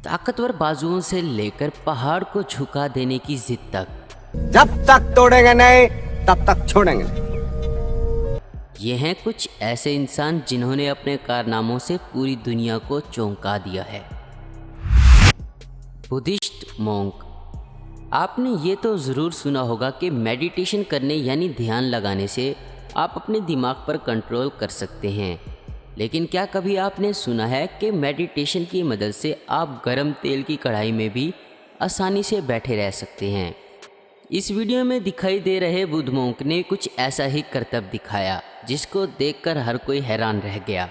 ताकतवर बाजुओं से लेकर पहाड़ को झुका देने की जिद तक। जब तक तोड़ेंगे नहीं तब तक छोड़ेंगे नहीं। ये हैं कुछ ऐसे इंसान जिन्होंने अपने कारनामों से पूरी दुनिया को चौंका दिया है। Buddhist monk. आपने ये तो ज़रूर सुना होगा कि मेडिटेशन करने यानी ध्यान लगाने से आप अपने दिमाग पर कंट्रोल कर सकते हैं, लेकिन क्या कभी आपने सुना है कि मेडिटेशन की मदद से आप गरम तेल की कढ़ाई में भी आसानी से बैठे रह सकते हैं। इस वीडियो में दिखाई दे रहे बुद्ध मोंक ने कुछ ऐसा ही करतब दिखाया जिसको देखकर हर कोई हैरान रह गया।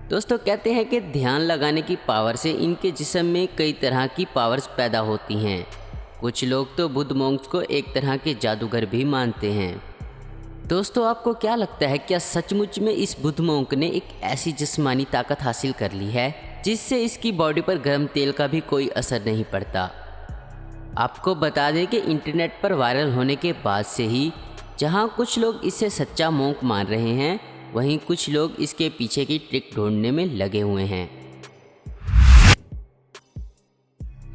दोस्तों, कहते हैं कि ध्यान लगाने की पावर से इनके जिस्म में कई तरह की पावर्स पैदा होती हैं। कुछ लोग तो बुद्ध मोंक्स को एक तरह के जादूगर भी मानते हैं। दोस्तों, आपको क्या लगता है, क्या सचमुच में इस बुद्ध मोंक ने एक ऐसी जिस्मानी ताकत हासिल कर ली है जिससे इसकी बॉडी पर गर्म तेल का भी कोई असर नहीं पड़ता? आपको बता दें कि इंटरनेट पर वायरल होने के बाद से ही जहां कुछ लोग इसे सच्चा मोंक मान रहे हैं, वहीं कुछ लोग इसके पीछे की ट्रिक ढूंढने में लगे हुए हैं।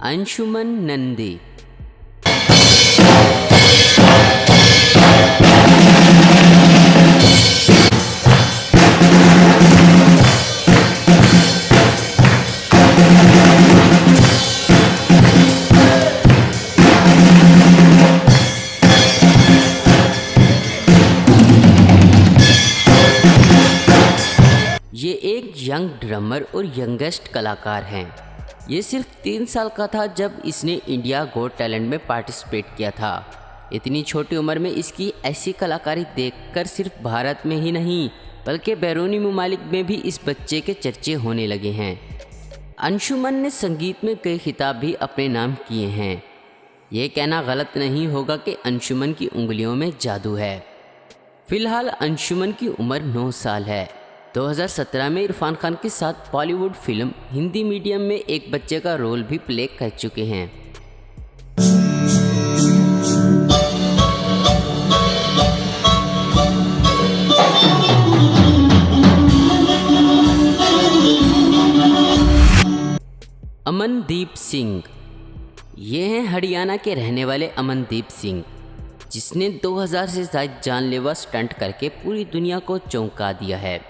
अंशुमन नंदी। ये एक यंग ड्रमर और यंगेस्ट कलाकार हैं। ये सिर्फ 3 साल का था जब इसने इंडिया गॉट टैलेंट में पार्टिसिपेट किया था। इतनी छोटी उम्र में इसकी ऐसी कलाकारी देखकर सिर्फ भारत में ही नहीं बल्कि बैरूनी ममालिक में भी इस बच्चे के चर्चे होने लगे हैं। अंशुमन ने संगीत में कई खिताब भी अपने नाम किए हैं। ये कहना गलत नहीं होगा कि अंशुमन की उंगलियों में जादू है। फिलहाल अंशुमन की उम्र 9 साल है। 2017 में इरफान खान के साथ बॉलीवुड फिल्म हिंदी मीडियम में एक बच्चे का रोल भी प्ले कर चुके हैं। अमनदीप सिंह। ये हैं हरियाणा के रहने वाले अमनदीप सिंह, जिसने 2000 से ज़्यादा जानलेवा स्टंट करके पूरी दुनिया को चौंका दिया है।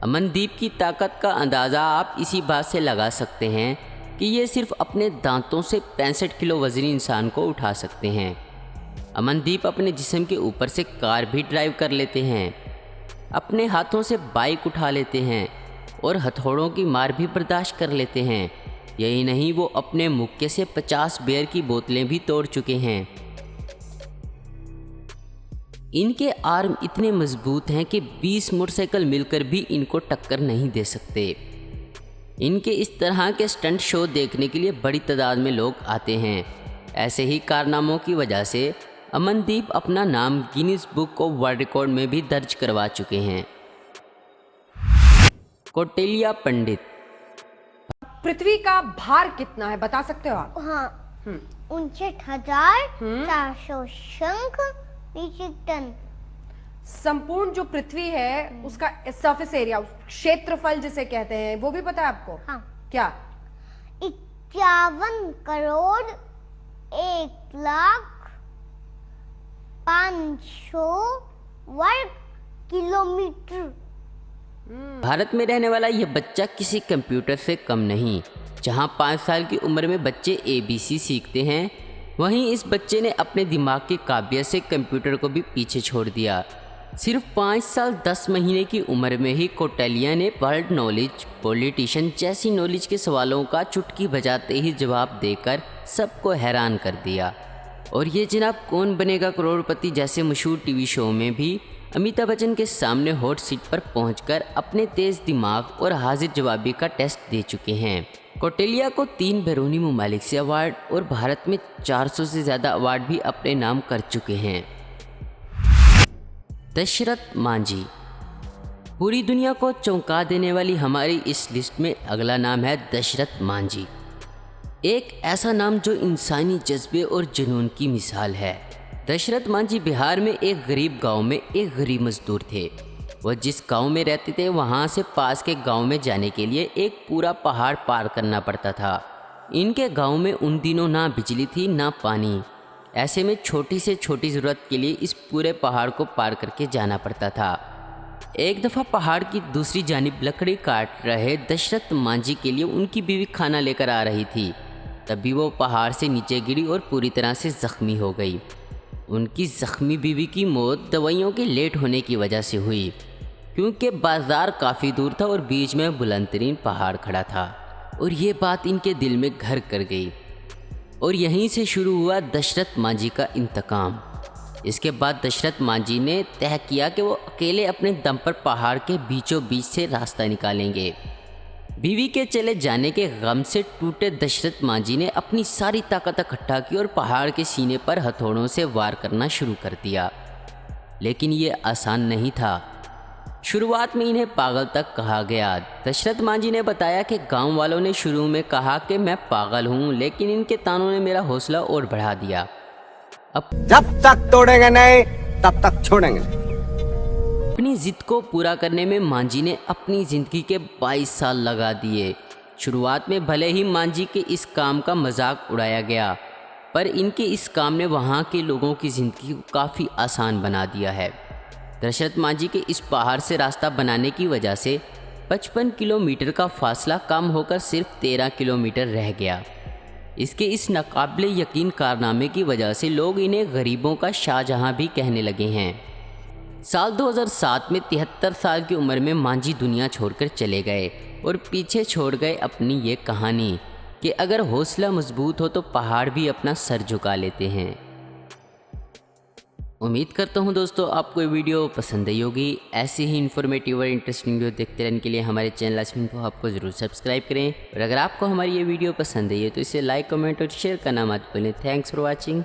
अमनदीप की ताकत का अंदाज़ा आप इसी बात से लगा सकते हैं कि ये सिर्फ अपने दांतों से 65 किलो वज़नी इंसान को उठा सकते हैं। अमनदीप अपने जिस्म के ऊपर से कार भी ड्राइव कर लेते हैं, अपने हाथों से बाइक उठा लेते हैं और हथौड़ों की मार भी बर्दाश्त कर लेते हैं। यही नहीं, वो अपने मुक्के से 50 बियर की बोतलें भी तोड़ चुके हैं। इनके आर्म इतने मजबूत हैं कि 20 मोटरसाइकिल मिलकर भी इनको टक्कर नहीं दे सकते। इनके इस तरह के स्टंट शो देखने के लिए बड़ी तादाद में लोग आते हैं। ऐसे ही कारनामों की वजह से अमनदीप अपना नाम Guinness book of world record में भी दर्ज करवा चुके हैं। कौटिल्य पंडित। पृथ्वी का भार कितना है बता सकते हो आप? हाँ, 59,400 शंख मीट्रिक टन। संपूर्ण जो पृथ्वी है उसका सरफेस एरिया, क्षेत्रफल जिसे कहते हैं, वो भी पता है आपको? हाँ। क्या? 51 करोड़ 1,05,000 वर्ग किलोमीटर। भारत में रहने वाला यह बच्चा किसी कंप्यूटर से कम नहीं। जहां 5 साल की उम्र में बच्चे ABC सीखते हैं, वहीं इस बच्चे ने अपने दिमाग की काबिलियत से कंप्यूटर को भी पीछे छोड़ दिया। सिर्फ 5 साल 10 महीने की उम्र में ही कौटिल्य ने वर्ल्ड नॉलेज, पॉलिटिशियन जैसी नॉलेज के सवालों का चुटकी बजाते ही जवाब देकर सबको हैरान कर दिया। और ये जनाब कौन बनेगा करोड़पति जैसे मशहूर टीवी शो में भी अमिताभ बच्चन के सामने हॉट सीट पर पहुंचकर अपने तेज दिमाग और हाजिर जवाबी का टेस्ट दे चुके हैं। कौटिल्य को 3 बैरूनी ममालिक से अवार्ड और भारत में 400 से ज़्यादा अवार्ड भी अपने नाम कर चुके हैं। दशरथ मांझी। पूरी दुनिया को चौंका देने वाली हमारी इस लिस्ट में अगला नाम है दशरथ मांझी। एक ऐसा नाम जो इंसानी जज्बे और जुनून की मिसाल है। दशरथ मांझी बिहार में एक गरीब गांव में एक गरीब मजदूर थे। वह जिस गांव में रहते थे वहां से पास के गांव में जाने के लिए एक पूरा पहाड़ पार करना पड़ता था। इनके गांव में उन दिनों ना बिजली थी ना पानी। ऐसे में छोटी से छोटी ज़रूरत के लिए इस पूरे पहाड़ को पार करके जाना पड़ता था। एक दफ़ा पहाड़ की दूसरी जानिब लकड़ी काट रहे दशरथ मांझी के लिए उनकी बीवी खाना लेकर आ रही थी। तभी वो पहाड़ से नीचे गिरी और पूरी तरह से ज़ख्मी हो गई। उनकी ज़ख्मी बीवी की मौत दवाइयों के लेट होने की वजह से हुई, क्योंकि बाज़ार काफ़ी दूर था और बीच में बुलंद तरीन पहाड़ खड़ा था। और ये बात इनके दिल में घर कर गई और यहीं से शुरू हुआ दशरथ मांझी का इंतकाम। इसके बाद दशरथ मांझी ने तय किया कि वो अकेले अपने दम पर पहाड़ के बीचों बीच से रास्ता निकालेंगे। बीवी के चले जाने के गम से टूटे दशरथ मांझी ने अपनी सारी ताकत इकट्ठा की और पहाड़ के सीने पर हथौड़ों से वार करना शुरू कर दिया। लेकिन ये आसान नहीं था। शुरुआत में इन्हें पागल तक कहा गया। दशरथ मांझी ने बताया कि गांव वालों ने शुरू में कहा कि मैं पागल हूं, लेकिन इनके तानों ने मेरा हौसला और बढ़ा दिया। अब जब तक तोड़ेंगे नहीं तब तक छोड़ेंगे। अपनी जिद को पूरा करने में मांझी ने अपनी ज़िंदगी के 22 साल लगा दिए। शुरुआत में भले ही मांझी के इस काम का मजाक उड़ाया गया, पर इनके इस काम ने वहाँ के लोगों की ज़िंदगी को काफ़ी आसान बना दिया है। दशरथ मांझी के इस पहाड़ से रास्ता बनाने की वजह से 55 किलोमीटर का फासला कम होकर सिर्फ 13 किलोमीटर रह गया। इसके इस नाकाबिले यकीन कारनामे की वजह से लोग इन्हें गरीबों का शाहजहां भी कहने लगे हैं। साल 2007 में 73 साल की उम्र में मांझी दुनिया छोड़कर चले गए और पीछे छोड़ गए अपनी ये कहानी कि अगर हौसला मजबूत हो तो पहाड़ भी अपना सर झुका लेते हैं। उम्मीद करता हूँ दोस्तों आपको ये वीडियो पसंद आई होगी। ऐसे ही इन्फॉर्मेटिव और इंटरेस्टिंग वीडियो देखते रहने के लिए हमारे चैनल आसमिन को आपको ज़रूर सब्सक्राइब करें। और अगर आपको हमारी ये वीडियो पसंद आई है तो इसे लाइक, कमेंट और शेयर करना मत भूलें। Thanks for watching.